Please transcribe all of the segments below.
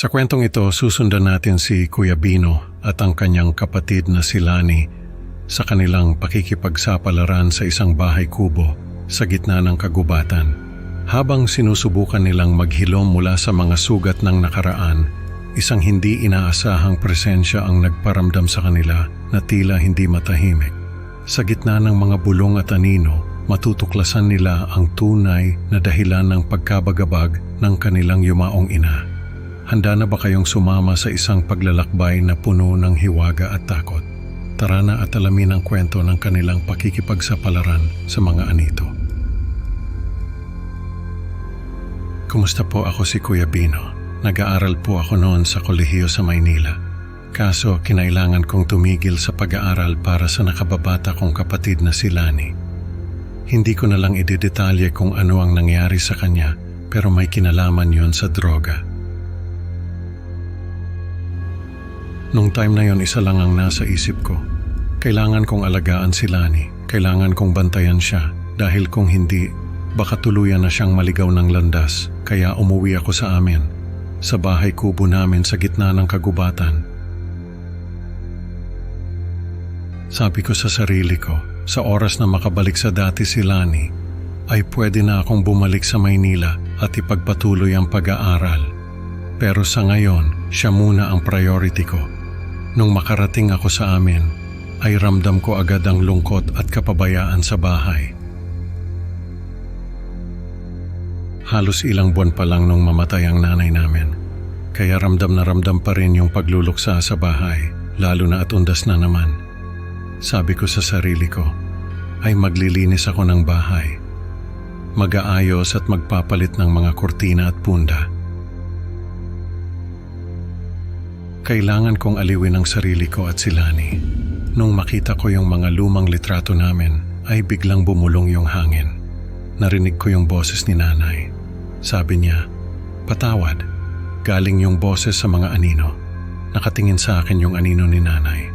Sa kwentong ito, susundan natin si Kuya Bino at ang kanyang kapatid na si Lani sa kanilang pakikipagsapalaran sa isang bahay kubo sa gitna ng kagubatan. Habang sinusubukan nilang maghilom mula sa mga sugat ng nakaraan, isang hindi inaasahang presensya ang nagparamdam sa kanila na tila hindi matahimik. Sa gitna ng mga bulong at anino, matutuklasan nila ang tunay na dahilan ng pagkabagabag ng kanilang yumaong ina. Handa na ba kayong sumama sa isang paglalakbay na puno ng hiwaga at takot? Tara na at alamin ang kwento ng kanilang pakikipagsapalaran sa mga anito. Kumusta po? Ako si Kuya Bino. Nag-aaral po ako noon sa kolehiyo sa Maynila. Kaso kinailangan kong tumigil sa pag-aaral para sa nakababata kong kapatid na si Lani. Hindi ko na lang idedetalye kung ano ang nangyari sa kanya, pero may kinalaman yon sa droga. Nung time na yon, isa lang ang nasa isip ko. Kailangan kong alagaan si Lani. Kailangan kong bantayan siya dahil kung hindi, baka tuluyan na siyang maligaw ng landas. Kaya umuwi ako sa amin, sa bahay kubo namin sa gitna ng kagubatan. Sabi ko sa sarili ko, sa oras na makabalik sa dati si Lani, ay pwede na akong bumalik sa Maynila at ipagpatuloy ang pag-aaral. Pero sa ngayon, siya muna ang priority ko. Nung makarating ako sa amin, ay ramdam ko agad ang lungkot at kapabayaan sa bahay. Halos ilang buwan pa lang nung mamatay ang nanay namin, kaya ramdam na ramdam pa rin yung pagluluksa sa bahay, lalo na at undas na naman. Sabi ko sa sarili ko, ay maglilinis ako ng bahay. Mag-aayos at magpapalit ng mga kurtina at punda. Kailangan kong aliwin ang sarili ko at si Lani. Nung makita ko yung mga lumang litrato namin, ay biglang bumulong yung hangin. Narinig ko yung boses ni nanay. Sabi niya, "Patawad." Galing yung boses sa mga anino. Nakatingin sa akin yung anino ni nanay.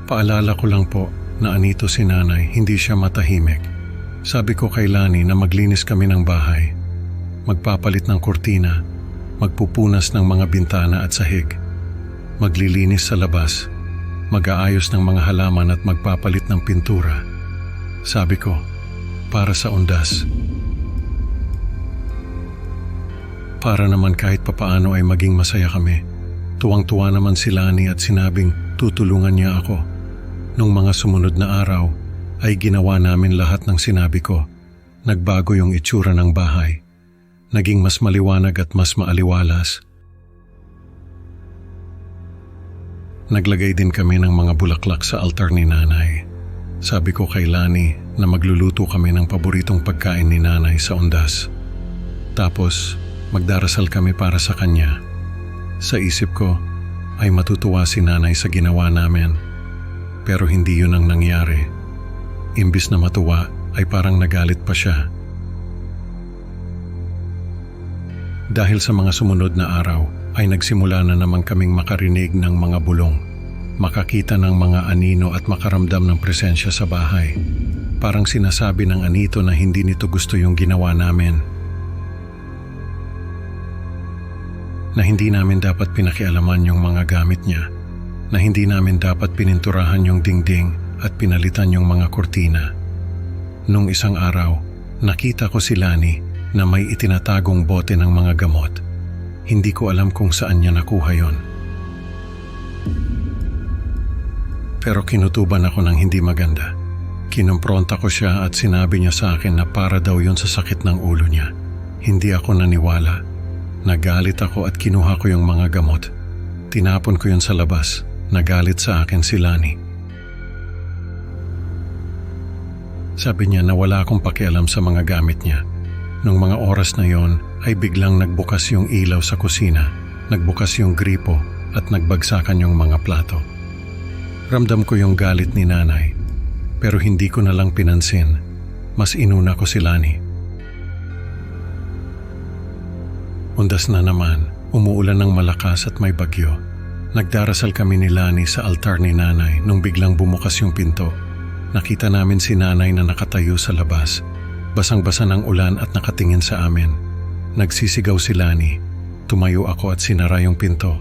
Paalala ko lang po na anito si nanay, hindi siya matahimik. Sabi ko kay Lani na maglinis kami ng bahay. Magpapalit ng kurtina, magpupunas ng mga bintana at sahig. Maglilinis sa labas, mag-aayos ng mga halaman at magpapalit ng pintura. Sabi ko, para sa undas. Para naman kahit papaano ay maging masaya kami. Tuwang-tuwa naman si Lani at sinabing tutulungan niya ako. Nung mga sumunod na araw, ay ginawa namin lahat ng sinabi ko. Nagbago yung itsura ng bahay. Naging mas maliwanag at mas maaliwalas. Naglagay din kami ng mga bulaklak sa altar ni nanay. Sabi ko kay Lani na magluluto kami ng paboritong pagkain ni nanay sa undas. Tapos, magdarasal kami para sa kanya. Sa isip ko, ay matutuwa si nanay sa ginawa namin. Pero hindi yun ang nangyari. Imbis na matuwa, ay parang nagalit pa siya. Dahil sa mga sumunod na araw, ay nagsimula na naman kaming makarinig ng mga bulong. Makakita ng mga anino at makaramdam ng presensya sa bahay. Parang sinasabi ng anito na hindi nito gusto yung ginawa namin. Na hindi namin dapat pinakialaman yung mga gamit niya. Na hindi namin dapat pininturahan yung dingding at pinalitan yung mga kurtina. Nung isang araw, nakita ko si Lani na may itinatagong bote ng mga gamot. Hindi ko alam kung saan niya nakuha yon. Pero kinutuban ako ng hindi maganda. Kinumpronta ko siya at sinabi niya sa akin na para daw yun sa sakit ng ulo niya. Hindi ako naniwala. Nagalit ako at kinuha ko yung mga gamot. Tinapon ko yun sa labas. Nagalit sa akin si Lani. Sabi niya na wala akong pakialam sa mga gamit niya. Nung mga oras na yon ay biglang nagbukas yung ilaw sa kusina. Nagbukas yung gripo at nagbagsakan yung mga plato. Ramdam ko yung galit ni nanay, pero hindi ko na lang pinansin. Mas inuna ko si Lani. Undas na naman, umuulan ng malakas at may bagyo. Nagdarasal kami ni Lani sa altar ni nanay nung biglang bumukas yung pinto. Nakita namin si nanay na nakatayo sa labas. Basang-basa ng ulan at nakatingin sa amin. Nagsisigaw si Lani. Tumayo ako at sinara yung pinto.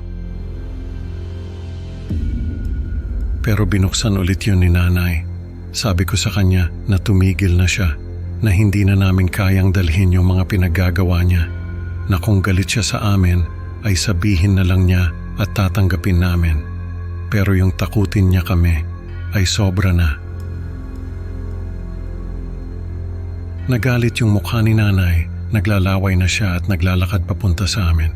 Pero binuksan ulit yun ni nanay. Sabi ko sa kanya na tumigil na siya, na hindi na namin kayang dalhin yung mga pinaggagawa niya, na kung galit siya sa amin ay sabihin na lang niya at tatanggapin namin. Pero yung takutin niya kami ay sobra na. Nagalit yung mukha ni nanay, naglalaway na siya at naglalakad papunta sa amin.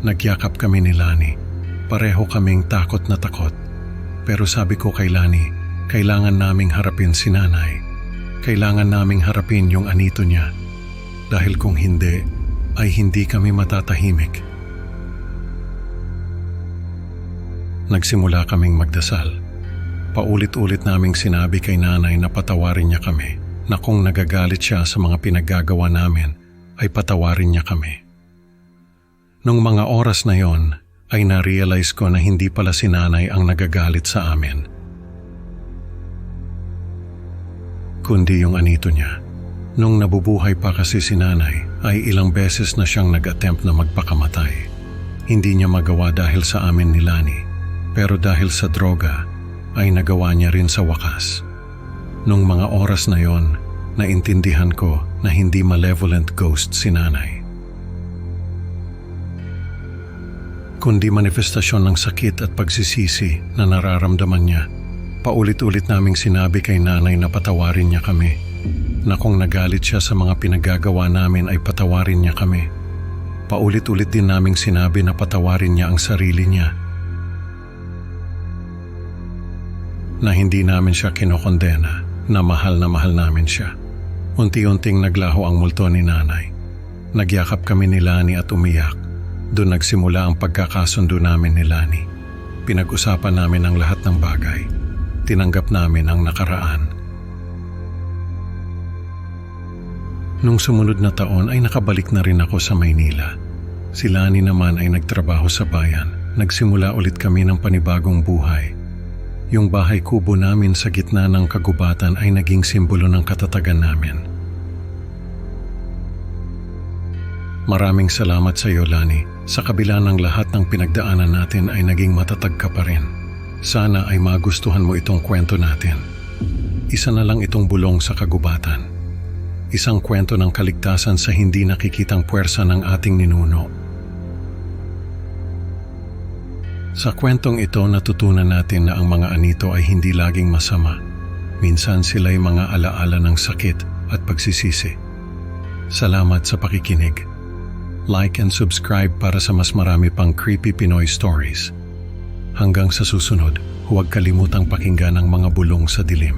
Nagyakap kami ni Lani. Pareho kaming takot na takot. Pero sabi ko kay Lani, kailangan naming harapin si nanay. Kailangan naming harapin yung anito niya. Dahil kung hindi, ay hindi kami matatahimik. Nagsimula kaming magdasal. Paulit-ulit naming sinabi kay nanay na patawarin niya kami, na kung nagagalit siya sa mga pinaggagawa namin, ay patawarin niya kami. Nung mga oras na yon, ay na-realize ko na hindi pala si nanay ang nagagalit sa amin, kundi yung anito niya. Nung nabubuhay pa kasi si nanay, ay ilang beses na siyang nag-attempt na magpakamatay. Hindi niya magawa dahil sa amin ni Lani, pero dahil sa droga, ay nagawa niya rin sa wakas. Nung mga oras na yon, naintindihan ko na hindi malevolent ghost si nanay, kundi manifestasyon ng sakit at pagsisisi na nararamdaman niya. Paulit-ulit naming sinabi kay nanay na patawarin niya kami, na kung nagalit siya sa mga pinaggagawa namin ay patawarin niya kami. Paulit-ulit din naming sinabi na patawarin niya ang sarili niya, na hindi namin siya kinokondena, na mahal namin siya. Unti-unting naglaho ang multo ni nanay. Nagyakap kami ni Lani at umiyak. Doon nagsimula ang pagkakasundo namin ni Lani. Pinag-usapan namin ang lahat ng bagay. Tinanggap namin ang nakaraan. Nung sumunod na taon ay nakabalik na rin ako sa Maynila. Si Lani naman ay nagtrabaho sa bayan. Nagsimula ulit kami ng panibagong buhay. Yung bahay kubo namin sa gitna ng kagubatan ay naging simbolo ng katatagan namin. Maraming salamat sa iyo, Lani. Sa kabila ng lahat ng pinagdaanan natin ay naging matatag ka pa rin. Sana ay magustuhan mo itong kwento natin. Isa na lang itong bulong sa kagubatan. Isang kwento ng kaligtasan sa hindi nakikitang puwersa ng ating ninuno. Sa kwentong ito natutunan natin na ang mga anito ay hindi laging masama. Minsan sila'y mga alaala ng sakit at pagsisisi. Salamat sa pakikinig. Like and subscribe para sa mas marami pang creepy Pinoy stories. Hanggang sa susunod, huwag kalimutang pakinggan ang mga bulong sa dilim.